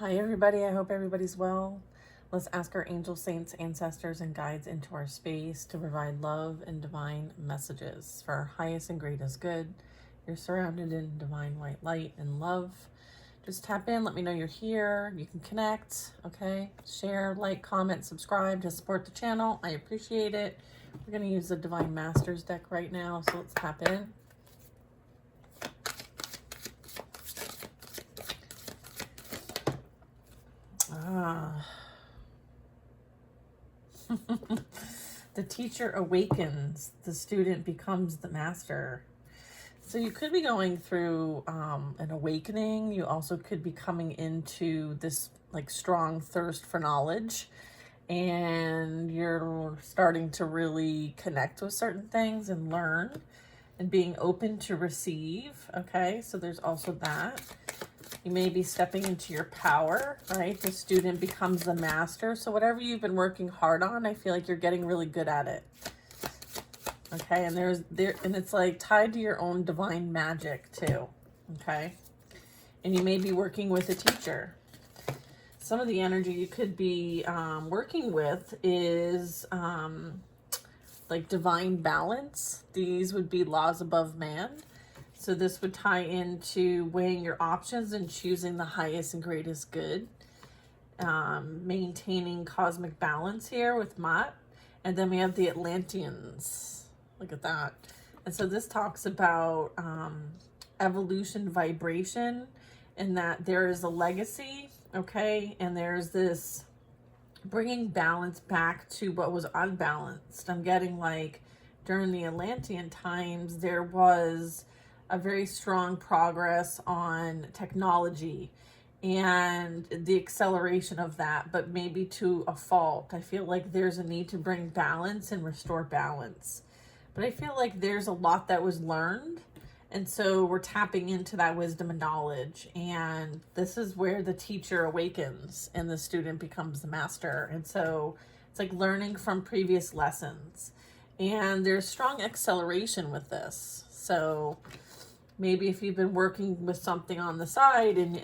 Hi everybody, I hope everybody's well. Let's ask our angel saints, ancestors, and guides into our space to provide love and divine messages for our highest and greatest good. You're surrounded in divine white light and love. Just tap in, let me know you're here. You can connect, okay? Share, like, comment, subscribe to support the channel. I appreciate it. We're going to use the Divine Masters deck right now, so let's tap in. The teacher awakens, the student becomes the master. So you could be going through an awakening. You also could be coming into this like strong thirst for knowledge, and you're starting to really connect with certain things and learn and being open to receive. Okay, so there's also that. You may be stepping into your power, right? The student becomes the master. So whatever you've been working hard on, I feel like you're getting really good at it. Okay, and and it's like tied to your own divine magic too. Okay, and you may be working with a teacher. Some of the energy you could be working with is like divine balance. These would be laws above man. So this would tie into weighing your options and choosing the highest and greatest good. Maintaining cosmic balance here with Mott. And then we have the Atlanteans. Look at that. And so this talks about evolution vibration, and that there is a legacy, okay? And there's this bringing balance back to what was unbalanced. I'm getting like during the Atlantean times, there was a very strong progress on technology and the acceleration of that, but maybe to a fault. I feel like there's a need to bring balance and restore balance. But I feel like there's a lot that was learned, and so we're tapping into that wisdom and knowledge. And this is where the teacher awakens and the student becomes the master. And so it's like learning from previous lessons. And there's strong acceleration with this. So maybe if you've been working with something on the side and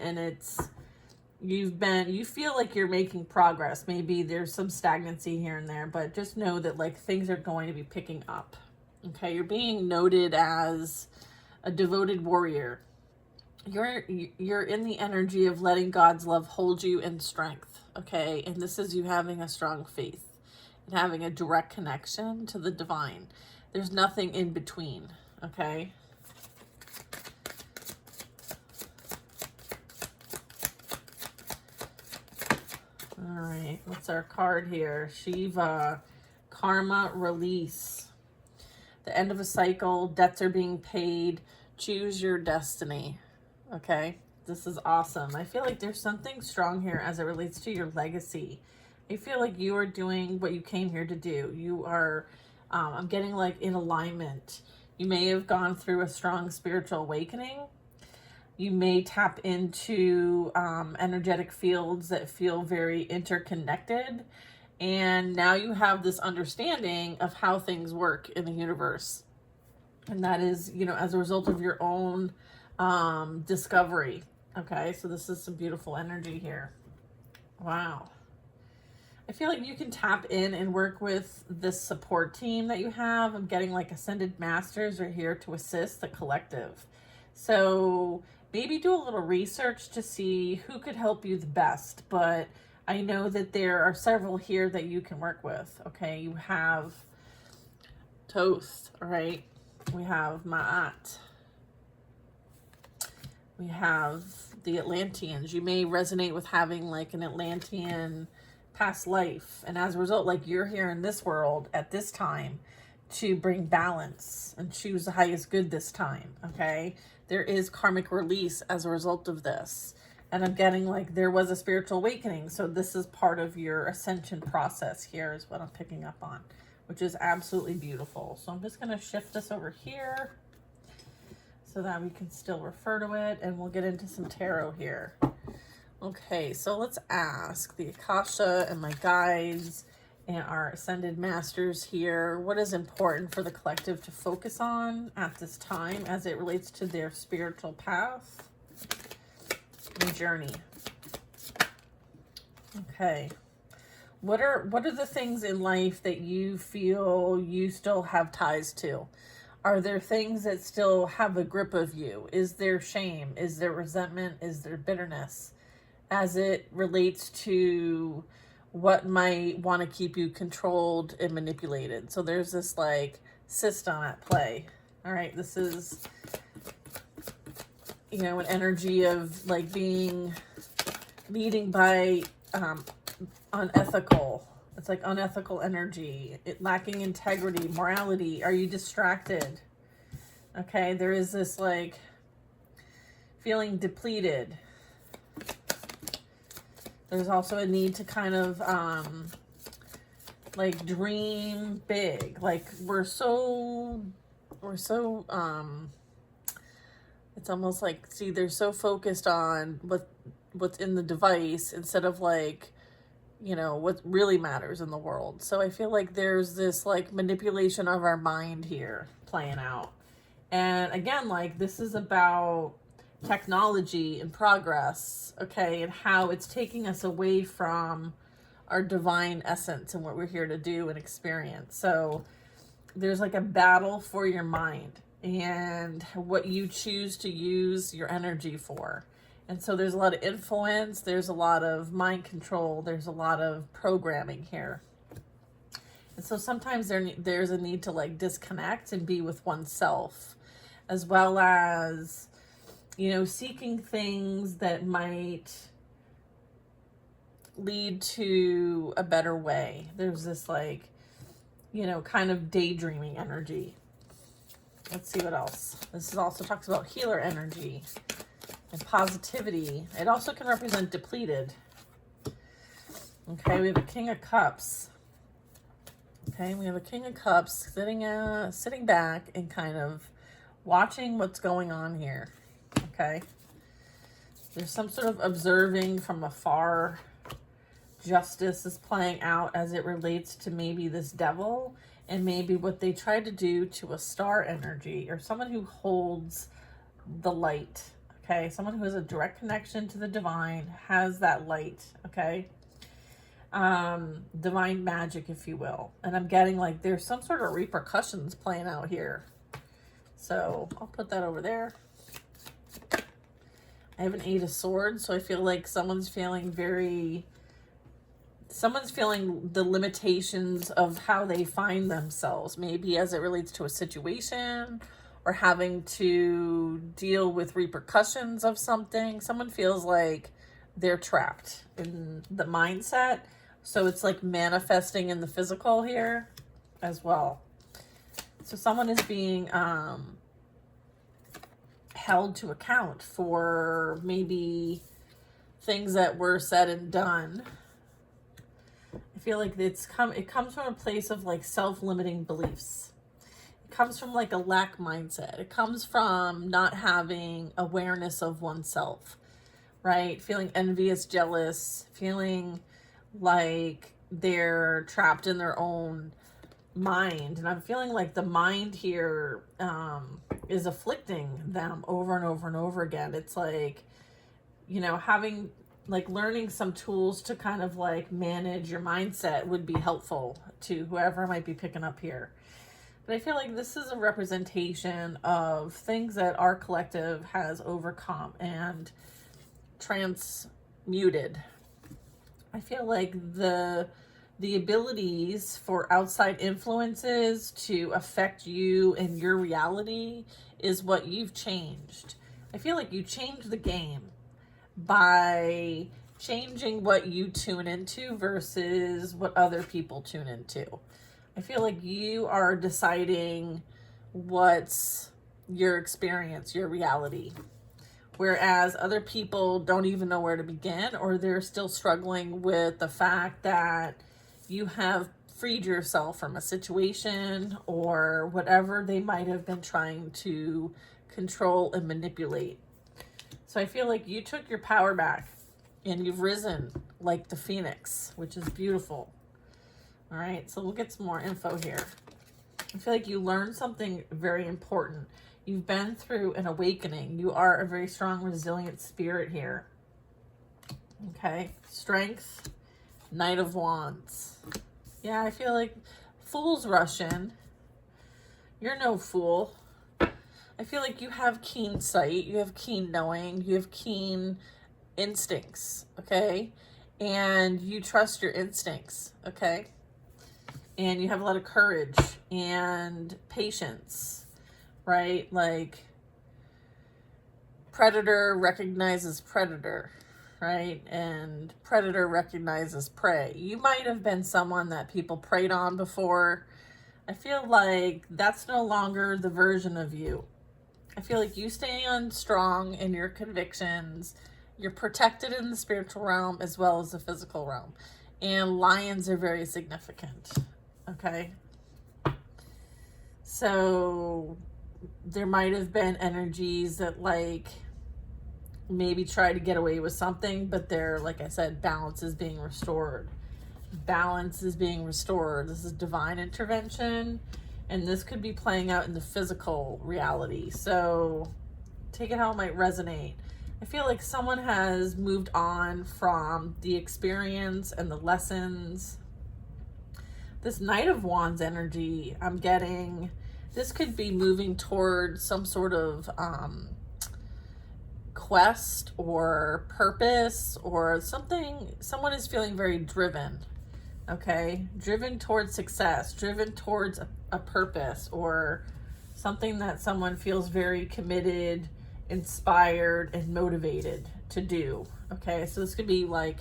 you feel like you're making progress, maybe there's some stagnancy here and there, but just know that like things are going to be picking up. Okay, you're being noted as a devoted warrior. You're in the energy of letting God's love hold you in strength. Okay, and this is you having a strong faith and having a direct connection to the divine. There's nothing in between. Okay. All right, what's our card here? Shiva, karma release. The end of a cycle, debts are being paid. Choose your destiny. Okay, this is awesome. I feel like there's something strong here as it relates to your legacy. I feel like you are doing what you came here to do. You are, I'm getting like in alignment. You may have gone through a strong spiritual awakening. You may tap into energetic fields that feel very interconnected. And now you have this understanding of how things work in the universe. And that is, you know, as a result of your own discovery. Okay, so this is some beautiful energy here. Wow. I feel like you can tap in and work with this support team that you have. I'm getting like Ascended Masters are here to assist the collective. So maybe do a little research to see who could help you the best. But I know that there are several here that you can work with. Okay, you have Toast, all right? We have Ma'at. We have the Atlanteans. You may resonate with having like an Atlantean past life. And as a result, like you're here in this world at this time to bring balance and choose the highest good this time, okay? There is karmic release as a result of this. And I'm getting like there was a spiritual awakening. So this is part of your ascension process here is what I'm picking up on, which is absolutely beautiful. So I'm just going to shift this over here so that we can still refer to it. And we'll get into some tarot here. Okay, so let's ask the Akasha and my guides and our Ascended Masters here. What is important for the collective to focus on at this time as it relates to their spiritual path and journey? Okay. What are the things in life that you feel you still have ties to? Are there things that still have a grip of you? Is there shame? Is there resentment? Is there bitterness as it relates to what might want to keep you controlled and manipulated? So there's this like system at play. All right, this is, you know, an energy of like being leading by unethical. It's like unethical energy, it lacking integrity, morality. Are you distracted? Okay, there is this like feeling depleted. There's also a need to kind of like dream big. Like we're so it's almost like, see, they're so focused on what's in the device instead of like, you know, what really matters in the world. So I feel like there's this like manipulation of our mind here playing out. And again, like this is about technology and progress, okay, and how it's taking us away from our divine essence and what we're here to do and experience. So there's like a battle for your mind and what you choose to use your energy for. And so there's a lot of influence, there's a lot of mind control, there's a lot of programming here. And so sometimes there's a need to like disconnect and be with oneself, as well as, you know, seeking things that might lead to a better way. There's this like, you know, kind of daydreaming energy. Let's see what else. This is also talks about healer energy and positivity. It also can represent depleted. Okay, we have a King of Cups. Okay, we have a King of Cups sitting back and kind of watching what's going on here. Okay, there's some sort of observing from afar. Justice is playing out as it relates to maybe this devil and maybe what they try to do to a star energy or someone who holds the light. Okay, someone who has a direct connection to the divine, has that light. Okay, divine magic, if you will. And I'm getting like there's some sort of repercussions playing out here. So I'll put that over there. I have an 8 of Swords, so I feel like someone's feeling the limitations of how they find themselves, maybe as it relates to a situation or having to deal with repercussions of something. Someone feels like they're trapped in the mindset. So it's like manifesting in the physical here as well. So someone is being held to account for maybe things that were said and done. I feel like it comes from a place of like self-limiting beliefs. It comes from like a lack mindset. It comes from not having awareness of oneself, right? Feeling envious, jealous, feeling like they're trapped in their own mind. And I'm feeling like the mind here is afflicting them over and over and over again. It's like, you know, having like learning some tools to kind of like manage your mindset would be helpful to whoever might be picking up here. But I feel like this is a representation of things that our collective has overcome and transmuted. I feel like the abilities for outside influences to affect you and your reality is what you've changed. I feel like you changed the game by changing what you tune into versus what other people tune into. I feel like you are deciding what's your experience, your reality. Whereas other people don't even know where to begin, or they're still struggling with the fact that you have freed yourself from a situation or whatever they might have been trying to control and manipulate. So I feel like you took your power back and you've risen like the phoenix, which is beautiful. All right, so we'll get some more info here. I feel like you learned something very important. You've been through an awakening. You are a very strong, resilient spirit here. Okay, strength. Knight of Wands. Yeah, I feel like Fool's Russian. You're no fool. I feel like you have keen sight, you have keen knowing, you have keen instincts, okay? And you trust your instincts, okay? And you have a lot of courage and patience, right? Like, predator recognizes predator, right? And predator recognizes prey. You might have been someone that people preyed on before. I feel like that's no longer the version of you. I feel like you stay on strong in your convictions. You're protected in the spiritual realm as well as the physical realm. And lions are very significant, okay? So there might have been energies that like maybe try to get away with something, but they're, like I said, balance is being restored. Balance is being restored. This is divine intervention. And this could be playing out in the physical reality. So take it how it might resonate. I feel like someone has moved on from the experience and the lessons. This Knight of Wands energy, I'm getting, this could be moving toward some sort of quest or purpose or something. Someone is feeling very driven. Okay, driven towards success, driven towards a purpose or something that someone feels very committed, inspired, and motivated to do. Okay, so this could be like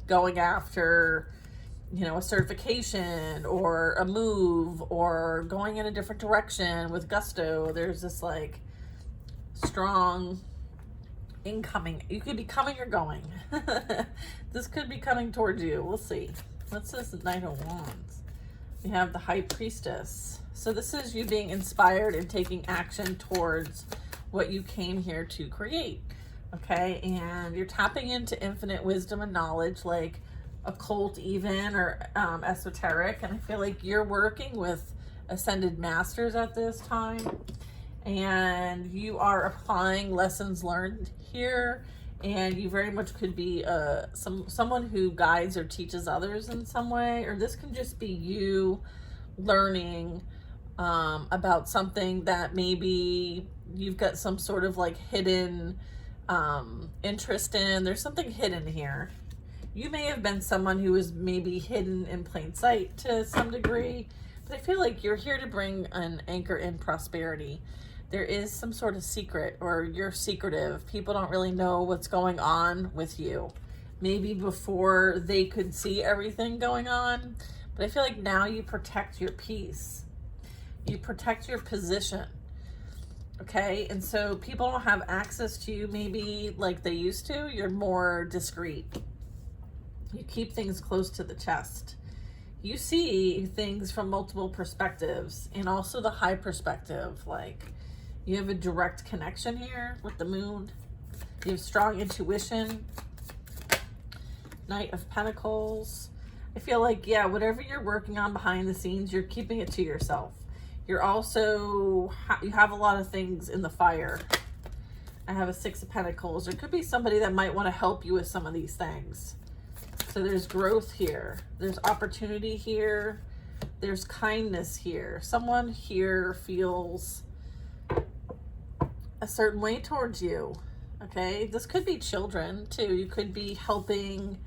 going after, you know, a certification or a move or going in a different direction with gusto. There's this like strong incoming. You could be coming or going. This could be coming towards you. We'll see. What's this Knight of Wands? We have the High Priestess. So this is you being inspired and taking action towards what you came here to create. Okay, and you're tapping into infinite wisdom and knowledge, like occult even, or esoteric. And I feel like you're working with ascended masters at this time. And you are applying lessons learned here. And you very much could be someone who guides or teaches others in some way. Or this can just be you learning about something that maybe you've got some sort of like hidden interest in. There's something hidden here. You may have been someone who was maybe hidden in plain sight to some degree. But I feel like you're here to bring an anchor in prosperity. There is some sort of secret, or you're secretive. People don't really know what's going on with you. Maybe before they could see everything going on. But I feel like now you protect your peace. You protect your position. Okay? And so people don't have access to you maybe like they used to. You're more discreet. You keep things close to the chest. You see things from multiple perspectives, and also the high perspective, like you have a direct connection here with the moon. You have strong intuition. Knight of Pentacles. I feel like, yeah, whatever you're working on behind the scenes, you're keeping it to yourself. You're also, you have a lot of things in the fire. I have a Six of Pentacles. There could be somebody that might want to help you with some of these things. So there's growth here. There's opportunity here. There's kindness here. Someone here feels a certain way towards you. Okay, this could be children too. You could be helping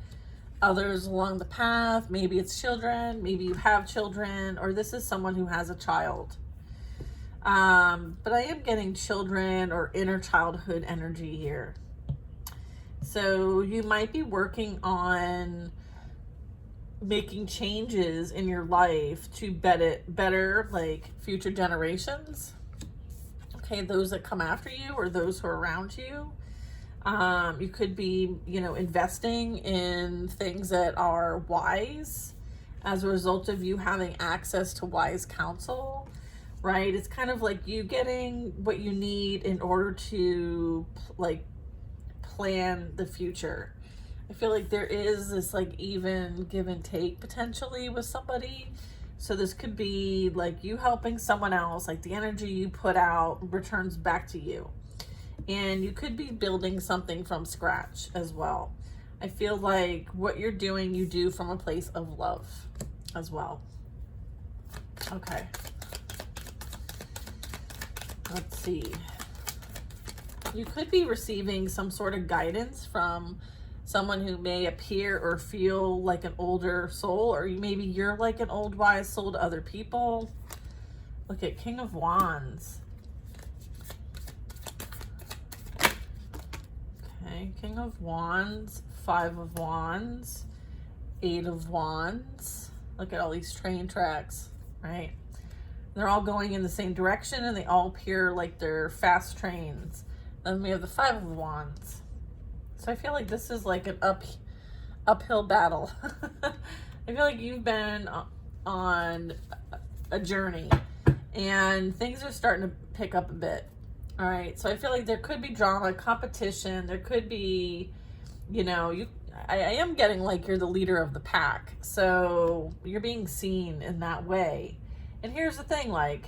others along the path. Maybe it's children, maybe you have children, or this is someone who has a child. But I am getting children or inner childhood energy here. So you might be working on making changes in your life to better like future generations. Okay, those that come after you or those who are around you. You could be, you know, investing in things that are wise as a result of you having access to wise counsel, right? It's kind of like you getting what you need in order to like plan the future. I feel like there is this like even give and take potentially with somebody. So this could be like you helping someone else, like the energy you put out returns back to you. And you could be building something from scratch as well. I feel like what you're doing, you do from a place of love as well. Okay. Let's see. You could be receiving some sort of guidance from someone who may appear or feel like an older soul, or maybe you're like an old wise soul to other people. Look at King of Wands. Okay, King of Wands, Five of Wands, Eight of Wands. Look at all these train tracks, right? They're all going in the same direction and they all appear like they're fast trains. Then we have the Five of Wands. So I feel like this is like an uphill battle. I feel like you've been on a journey and things are starting to pick up a bit. All right. So I feel like there could be drama, competition. There could be, you know, I am getting like you're the leader of the pack. So you're being seen in that way. And here's the thing, like,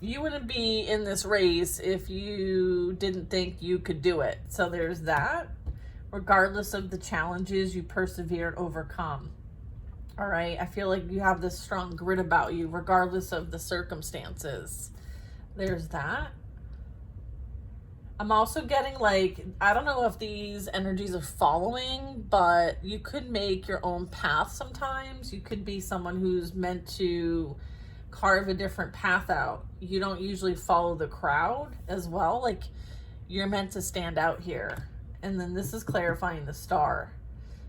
you wouldn't be in this race if you didn't think you could do it. So there's that. Regardless of the challenges, you persevere and overcome. All right. I feel like you have this strong grit about you, regardless of the circumstances. There's that. I'm also getting like, I don't know if these energies are following, but you could make your own path sometimes. You could be someone who's meant to carve a different path out. You don't usually follow the crowd as well. Like, you're meant to stand out here. And then this is clarifying the star.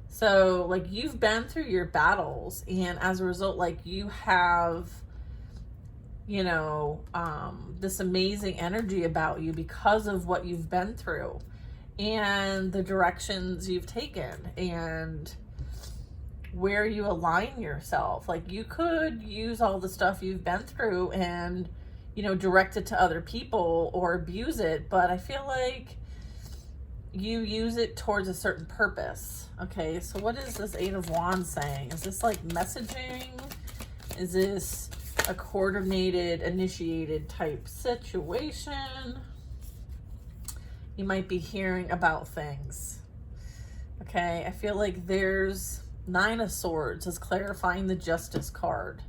So like, you've been through your battles, and as a result, like, you have, you know, this amazing energy about you because of what you've been through and the directions you've taken and where you align yourself. Like, you could use all the stuff you've been through and, you know, direct it to other people or abuse it, but I feel like you use it towards a certain purpose. Okay, so what is this Eight of Wands saying? Is this like messaging? Is this a coordinated, initiated type situation? You might be hearing about things. Okay, I feel like there's Nine of Swords is clarifying the Justice card.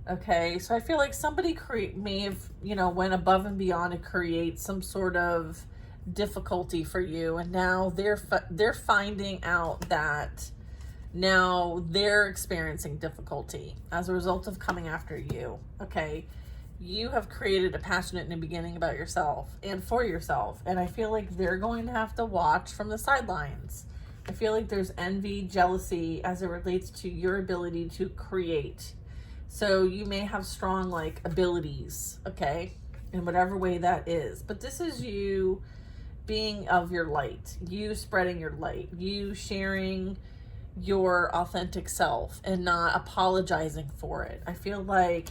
Okay, so I feel like somebody may have, you know, went above and beyond to create some sort of difficulty for you, and now they're finding out that now they're experiencing difficulty as a result of coming after you. Okay, you have created a passionate in the beginning about yourself and for yourself, and I feel like they're going to have to watch from the sidelines. I feel like there's envy, jealousy as it relates to your ability to create. So you may have strong like abilities, okay, in whatever way that is, but this is you being of your light, you spreading your light, you sharing your authentic self and not apologizing for it. I feel like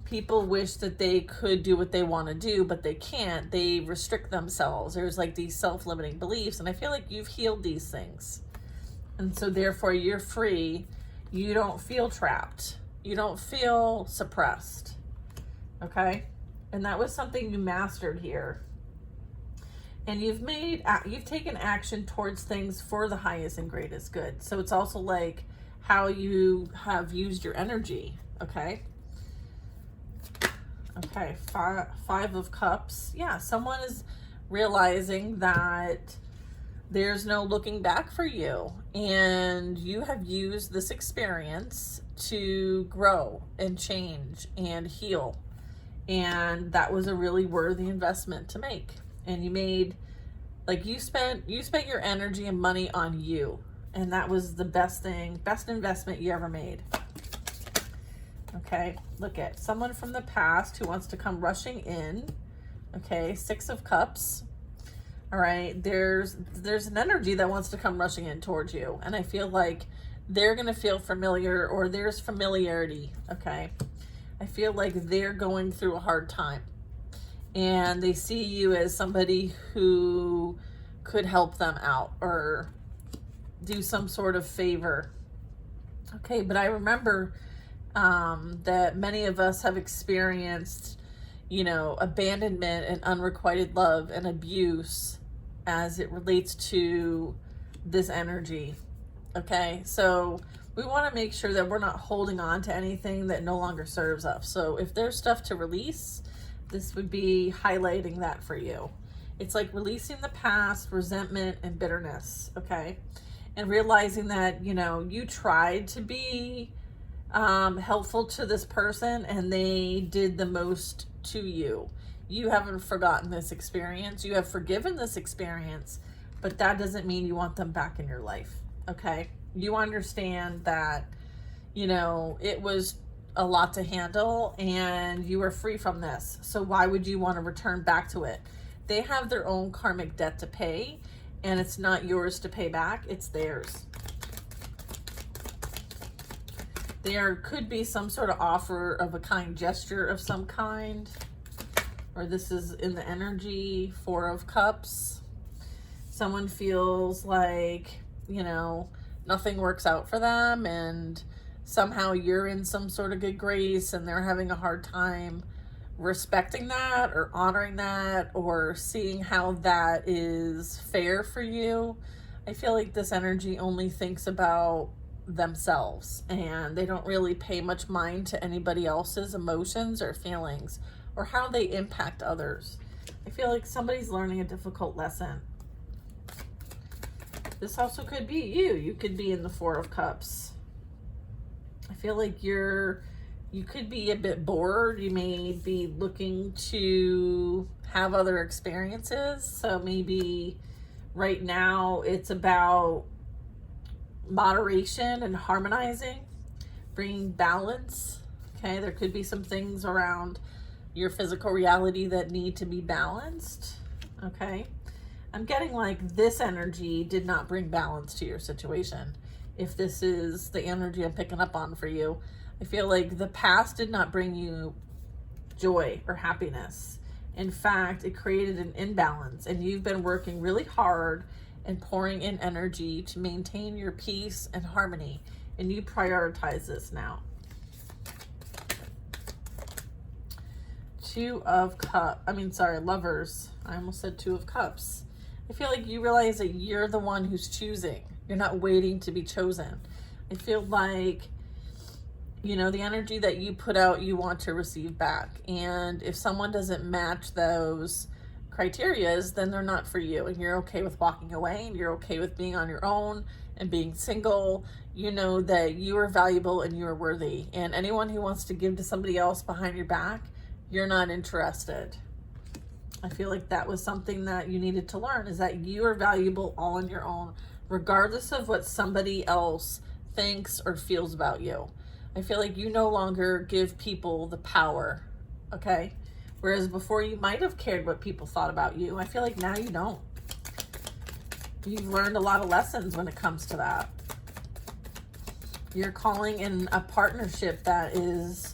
people wish that they could do what they want to do, but they can't. They restrict themselves. There's like these self-limiting beliefs, and I feel like you've healed these things. And so therefore you're free. You don't feel trapped. You don't feel suppressed. Okay? And that was something you mastered here. And you've taken action towards things for the highest and greatest good. So it's also like how you have used your energy. Okay. Okay. Five of Cups. Yeah. Someone is realizing that there's no looking back for you, and you have used this experience to grow and change and heal. And that was a really worthy investment to make. And you made, like, you spent your energy and money on you. And that was the best investment you ever made. Okay, look at someone from the past who wants to come rushing in. Okay, Six of Cups. All right, there's an energy that wants to come rushing in towards you. And I feel like they're going to feel familiar, or there's familiarity. Okay, I feel like they're going through a hard time. And they see you as somebody who could help them out or do some sort of favor. Okay, but I remember that many of us have experienced, you know, abandonment and unrequited love and abuse as it relates to this energy. Okay, so we want to make sure that we're not holding on to anything that no longer serves us. So if there's stuff to release, this would be highlighting that for you. It's like releasing the past, resentment, and bitterness, okay? And realizing that, you know, you tried to be helpful to this person and they did the most to you. You haven't forgotten this experience. You have forgiven this experience, but that doesn't mean you want them back in your life, okay? You understand that, you know, it was a lot to handle and you were free from this. So why would you want to return back to it? They have their own karmic debt to pay, and it's not yours to pay back, it's theirs. There could be some sort of offer of a kind gesture of some kind, or this is in the energy, 4 of Cups. Someone feels like, you know, nothing works out for them, and somehow you're in some sort of good grace and they're having a hard time respecting that or honoring that or seeing how that is fair for you. I feel like this energy only thinks about themselves and they don't really pay much mind to anybody else's emotions or feelings or how they impact others. I feel like somebody's learning a difficult lesson. This also could be you. You could be in the 4 of Cups. I feel like you could be a bit bored. You may be looking to have other experiences. So maybe right now it's about moderation and harmonizing, bringing balance. Okay, there could be some things around your physical reality that need to be balanced. Okay, I'm getting like this energy did not bring balance to your situation. If this is the energy I'm picking up on for you, I feel like the past did not bring you joy or happiness. In fact, it created an imbalance, and you've been working really hard and pouring in energy to maintain your peace and harmony, and you prioritize this now. 2 of Lovers. I almost said 2 of Cups. I feel like you realize that you're the one who's choosing. You're not waiting to be chosen. I feel like, you know, the energy that you put out, you want to receive back. And if someone doesn't match those criterias, then they're not for you. And you're okay with walking away, and you're okay with being on your own and being single. You know that you are valuable and you are worthy. And anyone who wants to give to somebody else behind your back, you're not interested. I feel like that was something that you needed to learn, is that you are valuable all on your own, regardless of what somebody else thinks or feels about you. I feel like you no longer give people the power, okay? Whereas before you might have cared what people thought about you. I feel like now you don't. You've learned a lot of lessons when it comes to that. You're calling in a partnership that is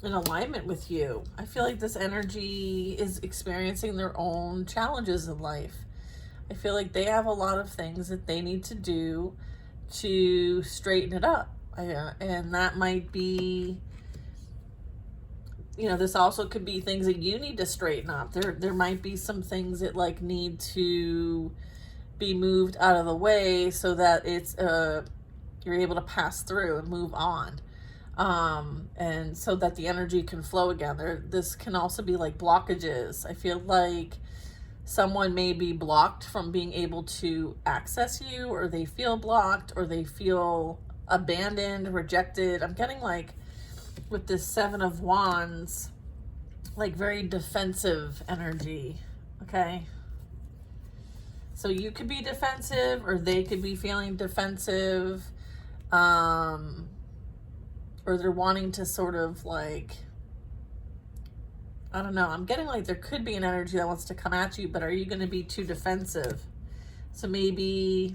in alignment with you. I feel like this energy is experiencing their own challenges in life. I feel like they have a lot of things that they need to do to straighten it up. And that might be, you know, this also could be things that you need to straighten up. There might be some things that like need to be moved out of the way so that it's you're able to pass through and move on. And so that the energy can flow again. This can also be like blockages. I feel like someone may be blocked from being able to access you, or they feel blocked, or they feel abandoned, rejected. I'm getting like with this 7 of Wands, like very defensive energy. Okay. So you could be defensive, or they could be feeling defensive. Or they're wanting to sort of like, I don't know. I'm getting like there could be an energy that wants to come at you, but are you going to be too defensive? So maybe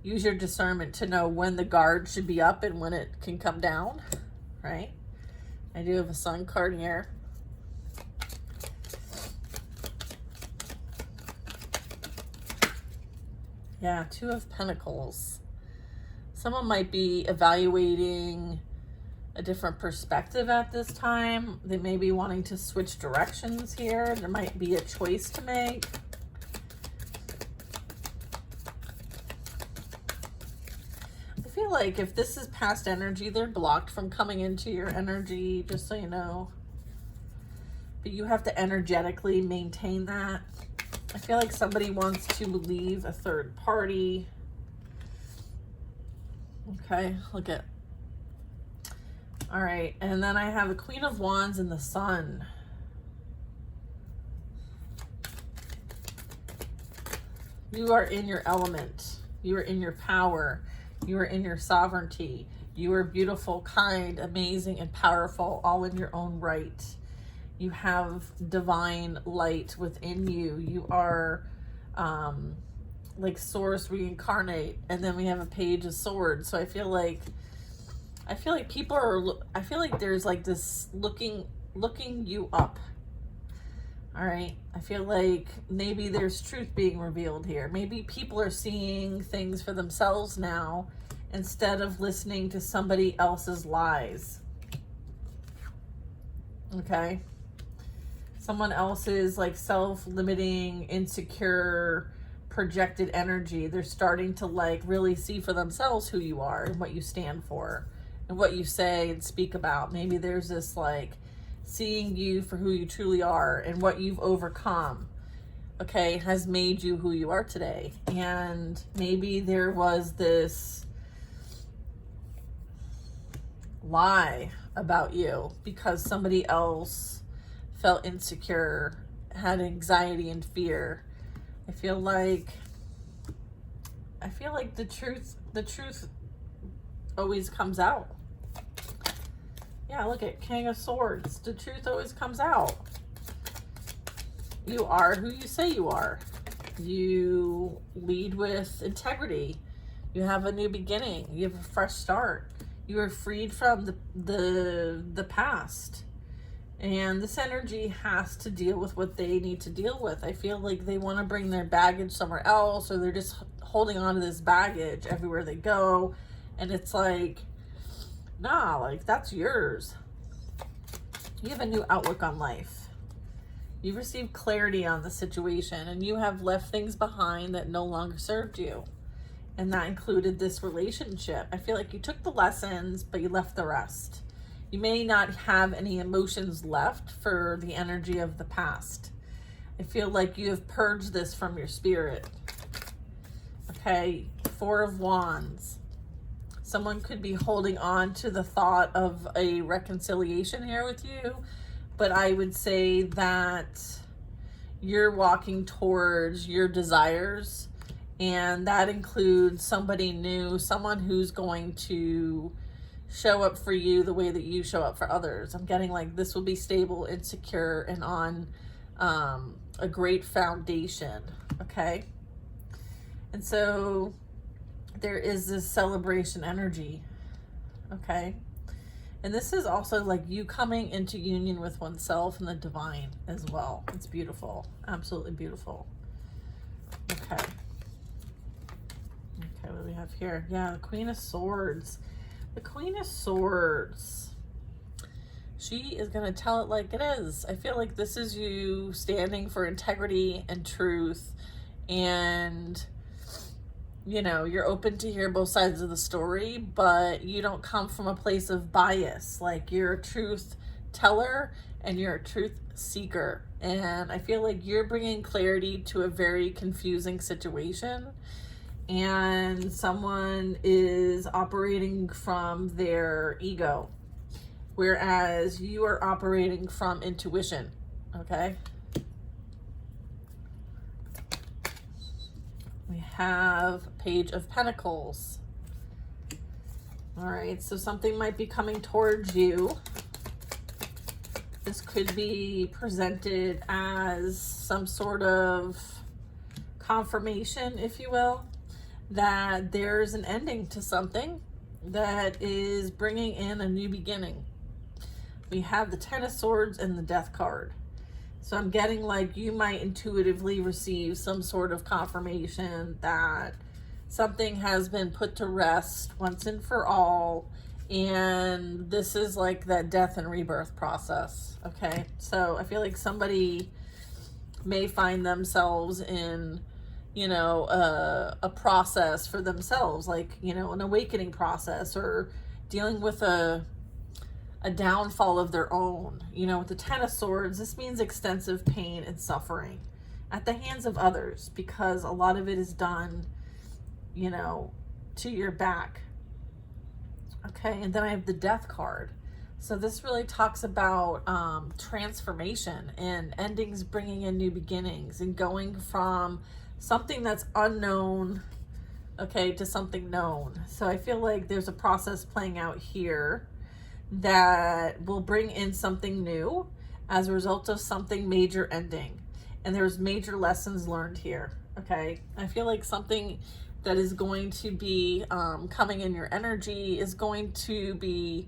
use your discernment to know when the guard should be up and when it can come down, right? I do have a Sun card here. Yeah, 2 of Pentacles. Someone might be evaluating a different perspective at this time. They may be wanting to switch directions here. There might be a choice to make. feel like if this is past energy, they're blocked from coming into your energy, just so you know. But you have to energetically maintain that. I feel like somebody wants to leave a third party. Okay, look at. All right, and then I have the Queen of Wands and the Sun. You are in your element. You are in your power. You are in your sovereignty. You are beautiful, kind, amazing, and powerful, all in your own right. You have divine light within you. You are like Source reincarnate. And then we have a Page of Swords. So I feel like people are, I feel like there's like this looking you up. All right. I feel like maybe there's truth being revealed here. Maybe people are seeing things for themselves now instead of listening to somebody else's lies. Okay. Someone else's like self-limiting, insecure, projected energy. They're starting to like really see for themselves who you are and what you stand for and what you say and speak about. Maybe there's this like seeing you for who you truly are and what you've overcome, okay, has made you who you are today. And maybe there was this lie about you because somebody else felt insecure, had anxiety and fear. I feel like the truth always comes out. Yeah, look at King of Swords. The truth always comes out. You are who you say you are. You lead with integrity. You have a new beginning. You have a fresh start. You are freed from the past. And this energy has to deal with what they need to deal with. I feel like they want to bring their baggage somewhere else, or they're just holding on to this baggage everywhere they go. And it's like, nah, like that's yours. You have a new outlook on life. You've received clarity on the situation, and you have left things behind that no longer served you. And that included this relationship. I feel like you took the lessons, but you left the rest. You may not have any emotions left for the energy of the past. I feel like you have purged this from your spirit. Okay, Four of Wands. Someone could be holding on to the thought of a reconciliation here with you, but I would say that you're walking towards your desires, and that includes somebody new, someone who's going to show up for you the way that you show up for others. I'm getting like this will be stable and secure and on a great foundation, okay? And so there is this celebration energy, okay? And this is also like you coming into union with oneself and the divine as well. It's beautiful, absolutely beautiful. Okay. Okay, what do we have here? Yeah, the Queen of Swords. The Queen of Swords. She is going to tell it like it is. I feel like this is you standing for integrity and truth, and you know, you're open to hear both sides of the story, but you don't come from a place of bias. Like, you're a truth teller and you're a truth seeker. And I feel like you're bringing clarity to a very confusing situation. And someone is operating from their ego, whereas you are operating from intuition, okay? We have Page of Pentacles. All right, so something might be coming towards you. This could be presented as some sort of confirmation, if you will, that there's an ending to something that is bringing in a new beginning. We have the Ten of Swords and the Death card. So I'm getting like you might intuitively receive some sort of confirmation that something has been put to rest once and for all. And this is like that death and rebirth process. Okay. So I feel like somebody may find themselves in, you know, a process for themselves, like, you know, an awakening process, or dealing with a downfall of their own. You know, with the Ten of Swords, this means extensive pain and suffering at the hands of others, because a lot of it is done, you know, to your back. Okay, and then I have the Death card. So this really talks about transformation and endings, bringing in new beginnings, and going from something that's unknown, okay, to something known. So I feel like there's a process playing out here that will bring in something new as a result of something major ending. And there's major lessons learned here, okay? I feel like something that is going to be coming in your energy is going to be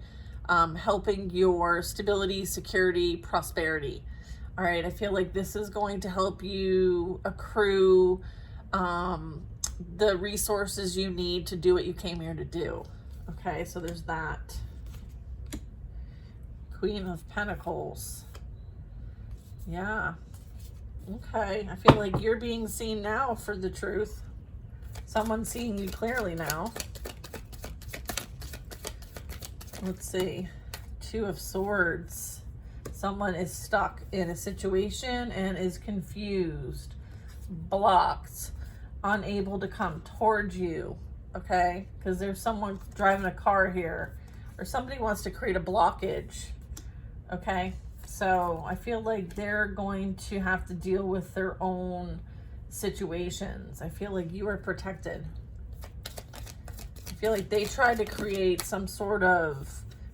helping your stability, security, prosperity. All right, I feel like this is going to help you accrue the resources you need to do what you came here to do. Okay, so there's that. Queen of Pentacles. Yeah. Okay, I feel like you're being seen now for the truth. Someone's seeing you clearly now. Let's see. Two of Swords. Someone is stuck in a situation and is confused, blocked, unable to come towards you, okay? Because there's someone driving a car here, or somebody wants to create a blockage, okay? So I feel like they're going to have to deal with their own situations. I feel like you are protected. I feel like they tried to create some sort of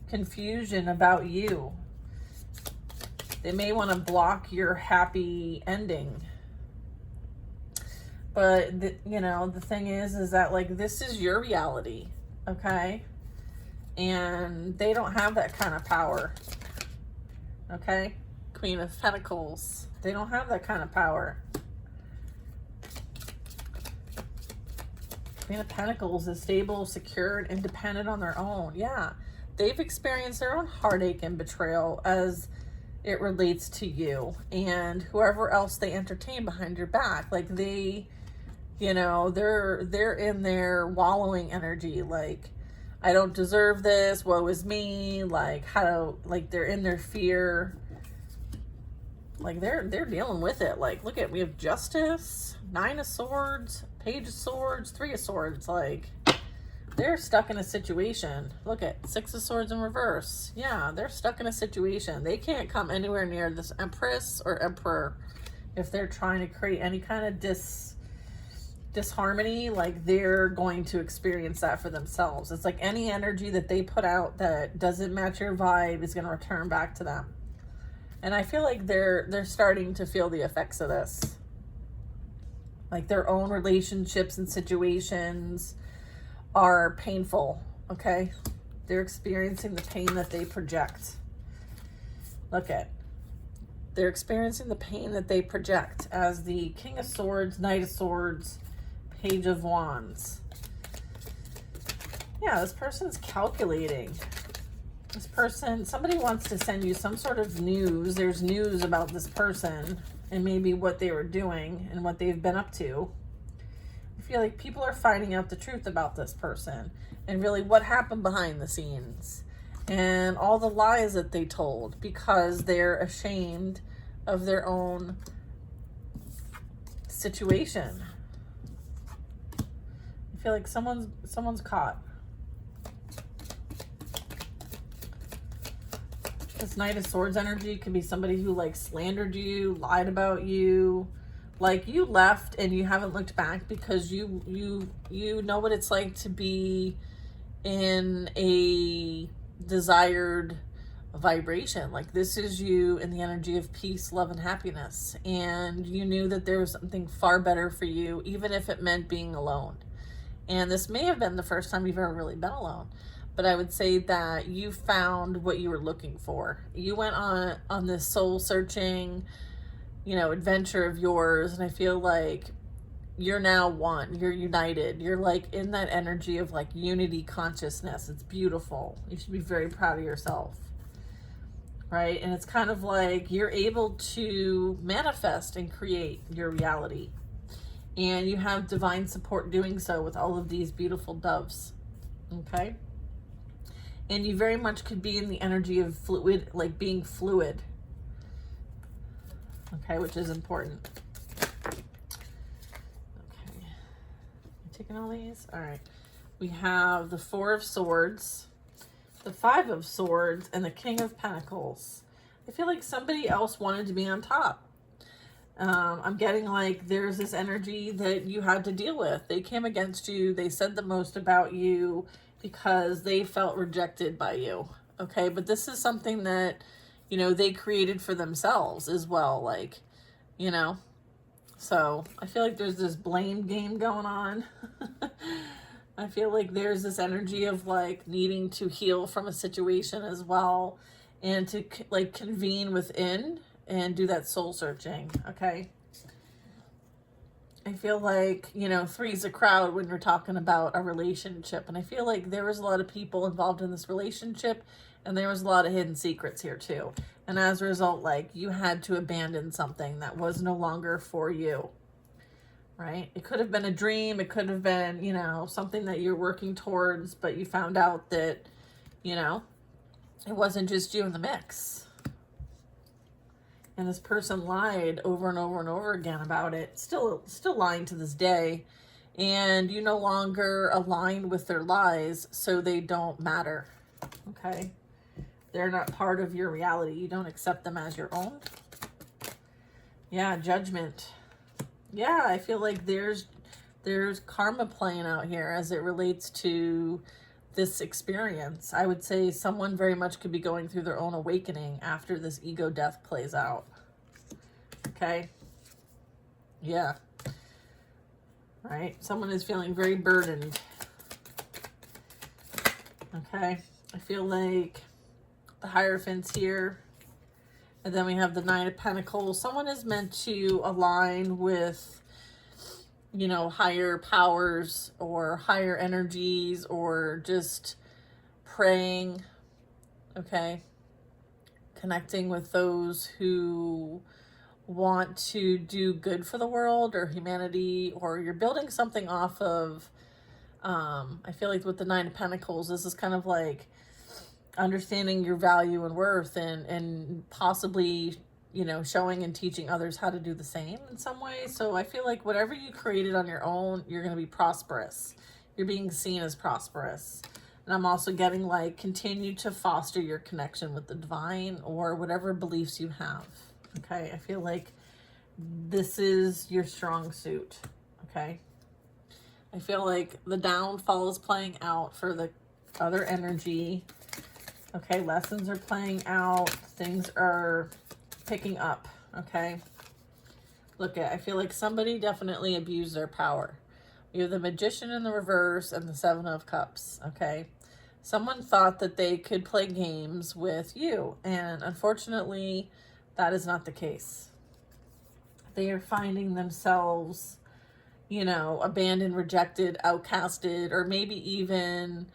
confusion about you. They may want to block your happy ending. But, you know, the thing is that, like, this is your reality, okay? And they don't have that kind of power, okay? Queen of Pentacles. They don't have that kind of power. Queen of Pentacles is stable, secure, and independent on their own. Yeah, they've experienced their own heartache and betrayal as it relates to you and whoever else they entertain behind your back. Like, they, you know, they're in their wallowing energy. Like, I don't deserve this. Woe is me. Like, they're in their fear. Like, they're dealing with it. Like, look at, we have Justice, Nine of Swords, Page of Swords, Three of Swords. Like, they're stuck in a situation. Look at Six of Swords in reverse. Yeah, they're stuck in a situation. They can't come anywhere near this Empress or Emperor if they're trying to create any kind of disharmony. Like, they're going to experience that for themselves. It's like any energy that they put out that doesn't match your vibe is going to return back to them. And I feel like they're starting to feel the effects of this. Like, their own relationships and situations are painful, okay? They're experiencing the pain that they project. Look at, they're experiencing the pain that they project as the King of Swords, Knight of Swords, Page of Wands. Yeah, this person's calculating. This person, somebody wants to send you some sort of news. There's news about this person and maybe what they were doing and what they've been up to. I feel like people are finding out the truth about this person and really what happened behind the scenes and all the lies that they told because they're ashamed of their own situation. I feel like someone's caught. This Knight of Swords energy could be somebody who, like, slandered you, lied about you. Like, you left and you haven't looked back because you know what it's like to be in a desired vibration. Like, this is you in the energy of peace, love, and happiness. And you knew that there was something far better for you, even if it meant being alone. And this may have been the first time you've ever really been alone. But I would say that you found what you were looking for. You went on this soul searching, you know, adventure of yours. And I feel like you're now one. You're united. You're, like, in that energy of, like, unity consciousness. It's beautiful. You should be very proud of yourself. Right? And it's kind of like you're able to manifest and create your reality. And you have divine support doing so with all of these beautiful doves. Okay? And you very much could be in the energy of fluid, like being fluid. Okay, which is important. Okay. Taking all these? All right. We have the Four of Swords, the Five of Swords, and the King of Pentacles. I feel like somebody else wanted to be on top. I'm getting like there's this energy that you had to deal with. They came against you. They said the most about you because they felt rejected by you. Okay, but this is something that, you know, they created for themselves as well. Like, you know, so I feel like there's this blame game going on. I feel like there's this energy of like needing to heal from a situation as well, and to like convene within and do that soul searching. Okay. I feel like, you know, three's a crowd when you're talking about a relationship. And I feel like there was a lot of people involved in this relationship, and there was a lot of hidden secrets here too. And as a result, like you had to abandon something that was no longer for you, right? It could have been a dream. It could have been, you know, something that you're working towards, but you found out that, you know, it wasn't just you in the mix. And this person lied over and over and over again about it, still lying to this day. And you no longer align with their lies, so they don't matter. Okay? They're not part of your reality. You don't accept them as your own. Yeah, Judgment. Yeah, I feel like there's karma playing out here as it relates to this experience. I would say someone very much could be going through their own awakening after this ego death plays out. Okay. Yeah. Right. Someone is feeling very burdened. Okay. I feel like the Hierophant's here. And then we have the Nine of Pentacles. Someone is meant to align with, you know, higher powers or higher energies, or just praying, okay? Connecting with those who want to do good for the world or humanity, or you're building something off of, I feel like with the Nine of Pentacles, this is kind of like understanding your value and worth, and possibly, you know, showing and teaching others how to do the same in some way. So I feel like whatever you created on your own, you're going to be prosperous. You're being seen as prosperous. And I'm also getting like continue to foster your connection with the divine or whatever beliefs you have. Okay. I feel like this is your strong suit. Okay. I feel like the downfall is playing out for the other energy. Okay. Lessons are playing out. Things are picking up. Okay. Look at, I feel like somebody definitely abused their power. You have the Magician in the reverse and the Seven of Cups. Okay. Someone thought that they could play games with you, and unfortunately that is not the case. They are finding themselves, you know, abandoned, rejected, outcasted, or maybe even,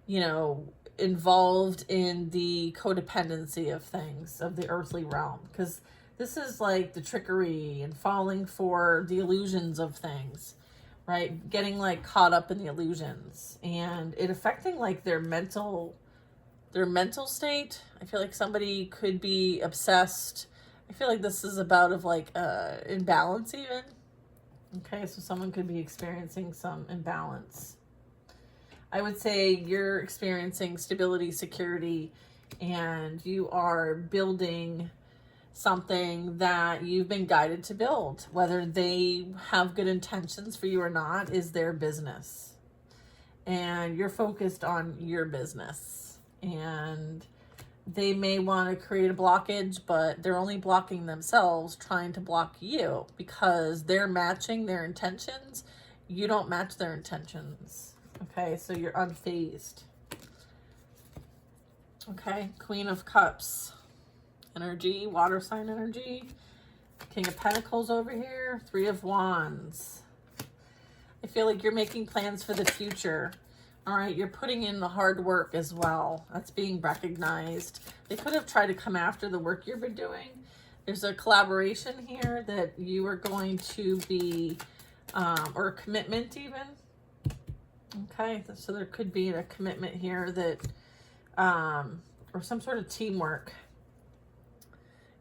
you know, involved in the codependency of things, of the earthly realm. Because this is like the trickery and falling for the illusions of things, right? Getting like caught up in the illusions, and it affecting like their mental state. I feel like somebody could be obsessed. I feel like this is about of like imbalance even. Okay, so someone could be experiencing some imbalance. I would say you're experiencing stability, security, and you are building something that you've been guided to build. Whether they have good intentions for you or not is their business. And you're focused on your business. And they may want to create a blockage, but they're only blocking themselves, trying to block you, because they're matching their intentions. You don't match their intentions. Okay, so you're unfazed. Okay, Queen of Cups energy, water sign energy. King of Pentacles over here, Three of Wands. I feel like you're making plans for the future. All right, you're putting in the hard work as well. That's being recognized. They could have tried to come after the work you've been doing. There's a collaboration here that you are going to be, or a commitment even. Okay, so there could be a commitment here that, or some sort of teamwork.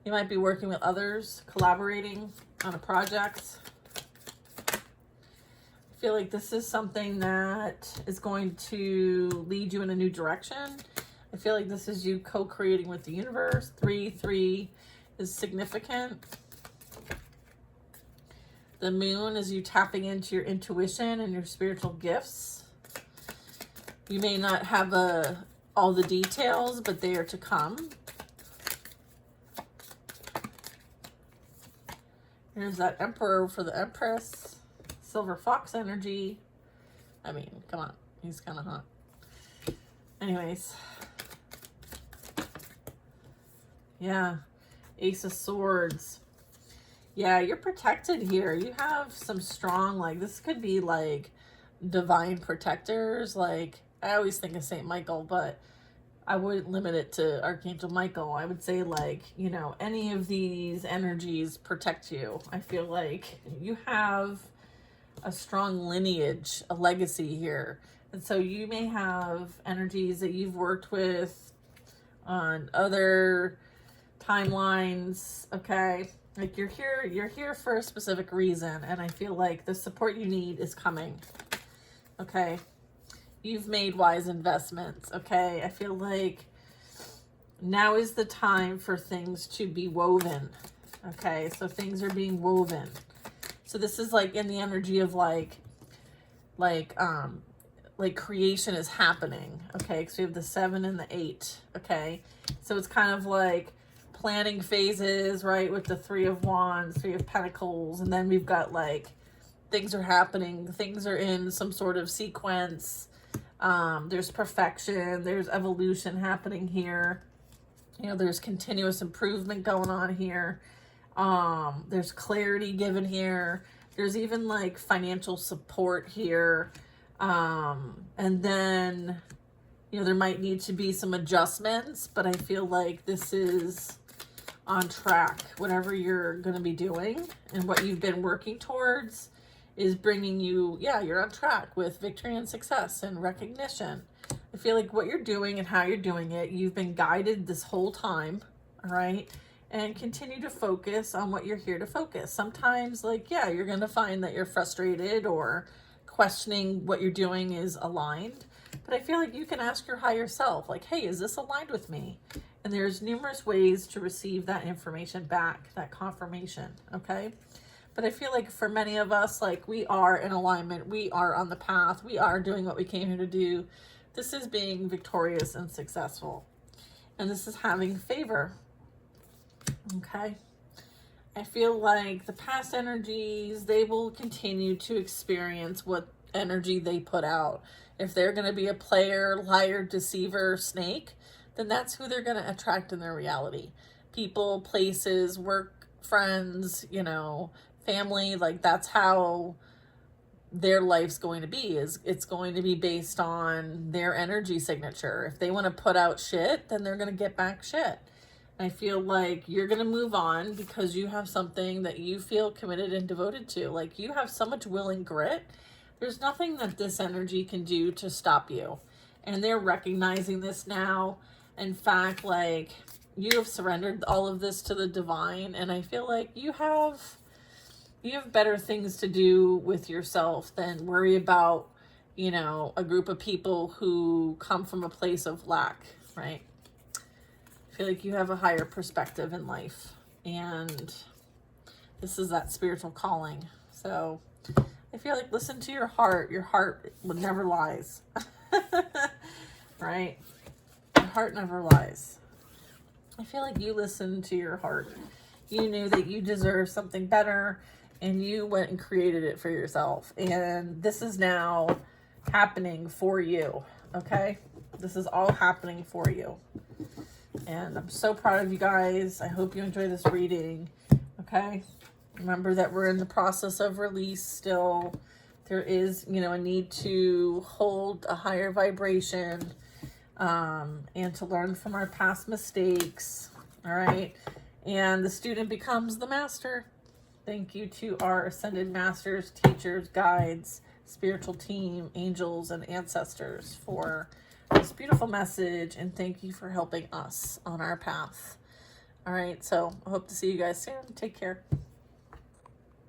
You might be working with others, collaborating on a project. I feel like this is something that is going to lead you in a new direction. I feel like this is you co-creating with the universe. 3 is significant. The moon is you tapping into your intuition and your spiritual gifts. You may not have all the details, but they are to come. Here's that Emperor for the Empress. Silver Fox energy. I mean, come on. He's kind of hot. Anyways. Yeah. Ace of Swords. Yeah, you're protected here. You have some strong, like, this could be, like, divine protectors. Like, I always think of St. Michael, but I wouldn't limit it to Archangel Michael. I would say, like, you know, any of these energies protect you. I feel like you have a strong lineage, a legacy here. And so you may have energies that you've worked with on other timelines, okay? Like you're here for a specific reason, and I feel like the support you need is coming, okay? You've made wise investments, okay? I feel like now is the time for things to be woven, okay? So things are being woven. So this is like in the energy of like creation is happening, okay? Because we have the 7 and the 8, okay? So it's kind of like planning phases, right? With the 3 of Wands, 3 of Pentacles, and then we've got like things are happening, things are in some sort of sequence. There's perfection, there's evolution happening here. You know, there's continuous improvement going on here. There's clarity given here. There's even like financial support here. And then, you know, there might need to be some adjustments, but I feel like this is on track. Whatever you're going to be doing and what you've been working towards is bringing you, yeah, you're on track with victory and success and recognition. I feel like what you're doing and how you're doing it, you've been guided this whole time, all right? And continue to focus on what you're here to focus. Sometimes, like, yeah, you're going to find that you're frustrated or questioning what you're doing is aligned. But I feel like you can ask your higher self, like, hey, is this aligned with me? And there's numerous ways to receive that information back, that confirmation, okay? But I feel like for many of us, like, we are in alignment. We are on the path. We are doing what we came here to do. This is being victorious and successful. And this is having favor. Okay. I feel like the past energies, they will continue to experience what energy they put out. If they're going to be a player, liar, deceiver, snake, then that's who they're going to attract in their reality. People, places, work, friends, you know, family, like that's how their life's going to be. It's going to be based on their energy signature. If they want to put out shit, then they're going to get back shit. I feel like you're going to move on because you have something that you feel committed and devoted to. Like you have so much will and grit. There's nothing that this energy can do to stop you. And they're recognizing this now. In fact, like you have surrendered all of this to the divine. And I feel like you have better things to do with yourself than worry about, you know, a group of people who come from a place of lack, right? I feel like you have a higher perspective in life, and this is that spiritual calling. So I feel like listen to your heart. Your heart never lies, right? Your heart never lies. I feel like you listened to your heart. You knew that you deserve something better, and you went and created it for yourself. And this is now happening for you, okay? This is all happening for you. And I'm so proud of you guys. I hope you enjoy this reading, okay? Remember that we're in the process of release still. There is, you know, a need to hold a higher vibration and to learn from our past mistakes, all right? and the student becomes the master. Thank you to our ascended masters, teachers, guides, spiritual team, angels, and ancestors for this beautiful message, and thank you for helping us on our path. All right, so I hope to see you guys soon. Take care.